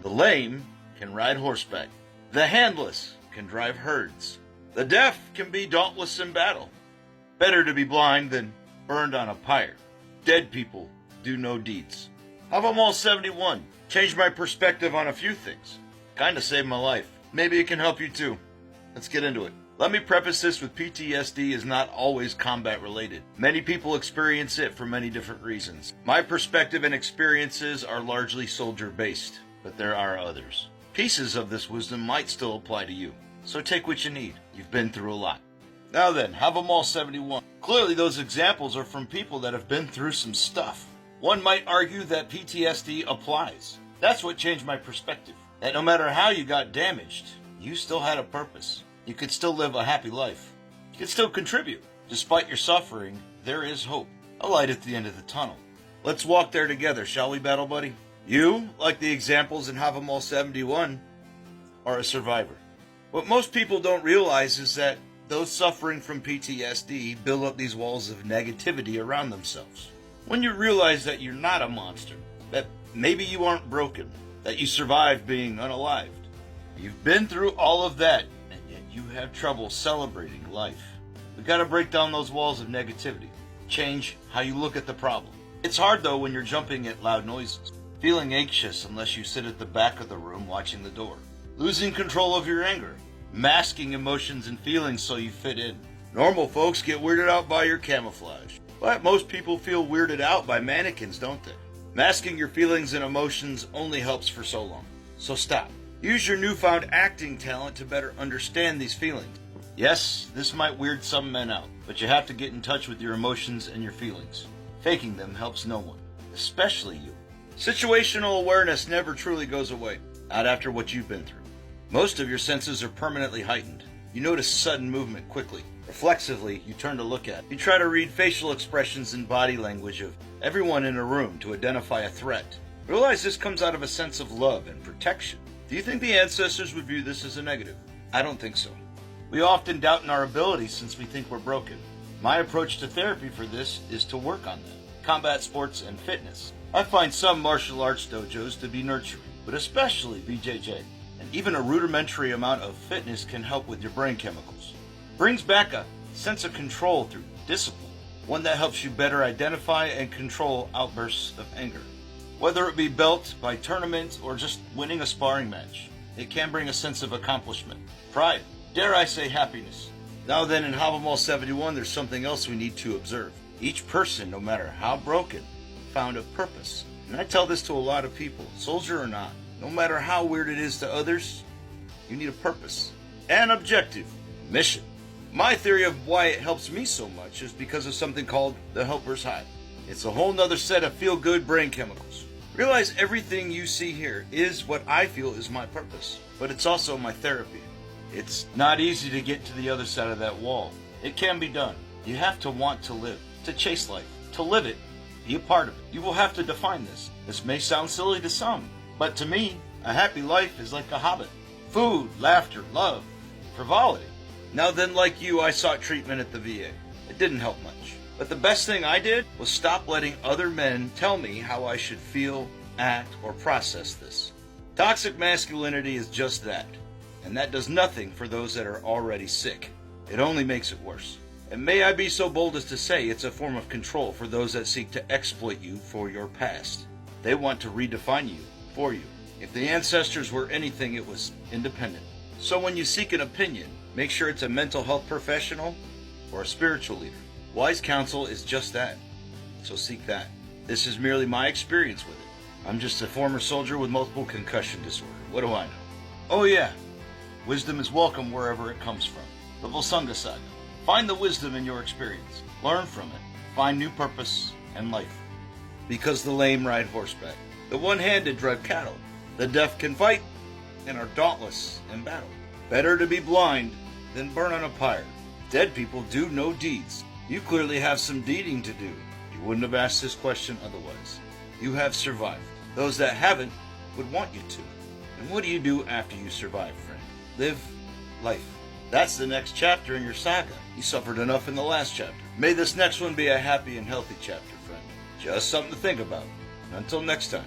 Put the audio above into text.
The lame can ride horseback. The handless can drive herds. The deaf can be dauntless in battle. Better to be blind than burned on a pyre. Dead people do no deeds. Havamol 71 changed my perspective on a few things. Kinda saved my life. Maybe it can help you too. Let's get into it. Let me preface this with PTSD is not always combat related. Many people experience it for many different reasons. My perspective and experiences are largely soldier based, but there are others. Pieces of this wisdom might still apply to you. So take what you need. You've been through a lot. Now then, Havamol 71. Clearly those examples are from people that have been through some stuff. One might argue that PTSD applies. That's what changed my perspective. That no matter how you got damaged, you still had a purpose. You could still live a happy life. You could still contribute. Despite your suffering, there is hope. A light at the end of the tunnel. Let's walk there together, shall we, battle buddy? You, like the examples in Havamol 71, are a survivor. What most people don't realize is that those suffering from PTSD build up these walls of negativity around themselves. When you realize that you're not a monster, that maybe you aren't broken, that you survived being unalived, you've been through all of that, and yet you have trouble celebrating life. We gotta break down those walls of negativity. Change how you look at the problem. It's hard though when you're jumping at loud noises. Feeling anxious unless you sit at the back of the room watching the door. Losing control of your anger. Masking emotions and feelings so you fit in. Normal folks get weirded out by your camouflage. But most people feel weirded out by mannequins, don't they? Masking your feelings and emotions only helps for so long. So stop. Use your newfound acting talent to better understand these feelings. Yes, this might weird some men out, but you have to get in touch with your emotions and your feelings. Faking them helps no one, especially you. Situational awareness never truly goes away, not after what you've been through. Most of your senses are permanently heightened. You notice sudden movement quickly. Reflexively, you turn to look at. You try to read facial expressions and body language of everyone in a room to identify a threat. Realize this comes out of a sense of love and protection. Do you think the ancestors would view this as a negative? I don't think so. We often doubt in our abilities since we think we're broken. My approach to therapy for this is to work on that. Combat sports and fitness. I find some martial arts dojos to be nurturing, but especially BJJ. And even a rudimentary amount of fitness can help with your brain chemicals. Brings back a sense of control through discipline, one that helps you better identify and control outbursts of anger. Whether it be belt by tournament or just winning a sparring match, it can bring a sense of accomplishment, pride, dare I say happiness. Now then, in Havamol 71, there's something else we need to observe. Each person, no matter how broken, found a purpose. And I tell this to a lot of people, soldier or not. No matter how weird it is to others, you need a purpose, an objective, mission. My theory of why it helps me so much is because of something called the helper's high. It's a whole nother set of feel-good brain chemicals. Realize everything you see here is what I feel is my purpose, but it's also my therapy. It's not easy to get to the other side of that wall. It can be done. You have to want to live, to chase life, to live it, be a part of it. You will have to define this. This may sound silly to some, but to me, a happy life is like a hobbit. Food, laughter, love, frivolity. Now then, like you, I sought treatment at the VA. It didn't help much. But the best thing I did was stop letting other men tell me how I should feel, act, or process this. Toxic masculinity is just that. And that does nothing for those that are already sick. It only makes it worse. And may I be so bold as to say it's a form of control for those that seek to exploit you for your past. They want to redefine you for you. If the ancestors were anything, it was independent. So when you seek an opinion, make sure it's a mental health professional or a spiritual leader. Wise counsel is just that. So seek that. This is merely my experience with it. I'm just a former soldier with multiple concussion disorder. What do I know? Oh yeah. Wisdom is welcome wherever it comes from. The Volsunga Saga. Find the wisdom in your experience. Learn from it. Find new purpose and life. Because the lame ride horseback. The one-handed drive cattle. The deaf can fight and are dauntless in battle. Better to be blind than burn on a pyre. Dead people do no deeds. You clearly have some deeding to do. You wouldn't have asked this question otherwise. You have survived. Those that haven't would want you to. And what do you do after you survive, friend? Live life. That's the next chapter in your saga. You suffered enough in the last chapter. May this next one be a happy and healthy chapter, friend. Just something to think about. Until next time.